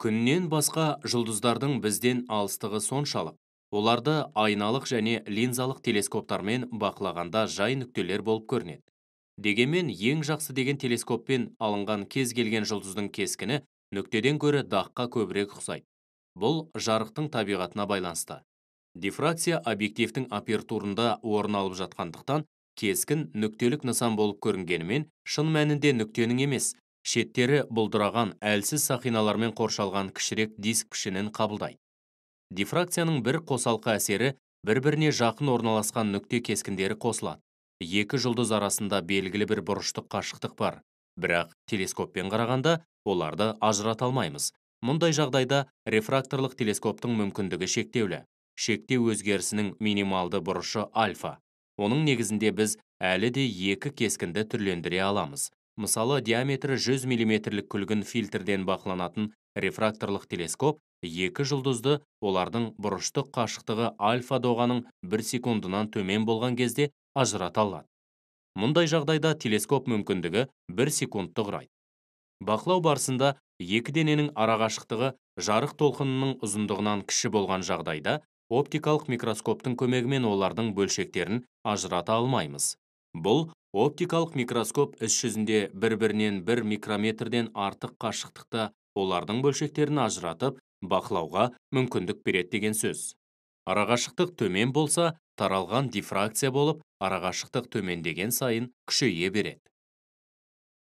Күннен басқа жұлдыздардың бізден алыстығы соншалық, оларды айналық және линзалық телескоптармен бақылағанда жай нүктелер болып көрінеді. Дегенмен ең жақсы деген телескоппен алынған кез келген жұлдыздың кескіні нүктеден гөрі даққа көбірек ұқсайды. Бұл жарықтың табиғатына байланысты. Дифракция объективтің апертурында орын алып жатқандықтан, кескін нүктелік нысан болып көрінгенімен, шын мәнінде нүктенің емес, шеттері бұлдыраған әлсіз сақиналармен қоршалған кішірек диск пішінін қабылдайды. Дифракцияның бір қосалқы әсері бір-біріне жақын орналасқан нүкте кескіндері қосылады. Екі жұлдыз арасында белгілі бір бұрыштық қашықтық бар, бірақ телескоппен қарағанда оларды ажырата алмаймыз. Мұндай жағдайда рефракторлық телескоптың мүмкіндігі шектеулі. Шектеу өзгерісінің минималды бұрышы альфа. Оның негізінде біз әлі де екі кескінді түрлендіре аламыз. Мысалы, диаметрі 100 мм күлгін фильтрден бақыланатын рефракторлық телескоп екі жұлдызды олардың бұрыштық қашықтығы альфа доғаның 1 секундынан төмен болған кезде ажырата алады. Мұндай жағдайда телескоп мүмкіндігі 1 секундты құрайды. Бақылау барысында екі дененің арақашықтығы жарық толқынының ұзындығынан кіші болған жағдайда оптикалық микроскоптың көмегімен олардың бөлшектерін ажырата алмаймыз. Бұл оптикалық микроскоп іс жүзінде бір-бірінен 1 микрометрден артық қашықтықта олардың бөлшектерін ажыратып, бақылауға мүмкіндік береді деген сөз. Арақашықтық төмен болса, таралған дифракция болып, арақашықтық төмендеген сайын күшейе береді.